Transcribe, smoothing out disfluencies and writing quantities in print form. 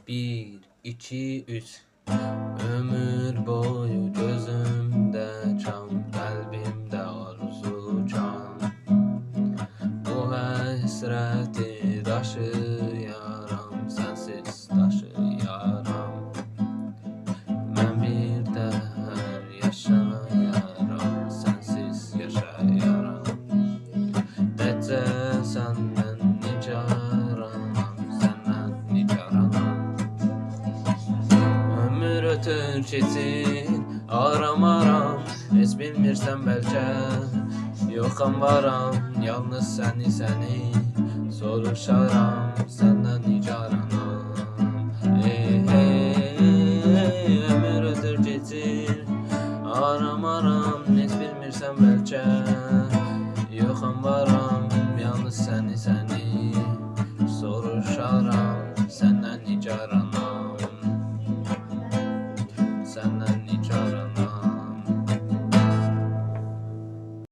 Bir, iki, üç. Ömür boyu gözümde çam, kalbimde arzu can. Bu hasreti taşıyaram, sensiz taşıyaram. Ben bir dəhər yaşayaram, sensiz yaşayaram. Təkcə səndən nigaranam, səndən nigaranam. Ömür ötür keçir, aramaram, heç bilmirsən bəlkə. Yoxam varam, yalnız səni soruşaram, səndən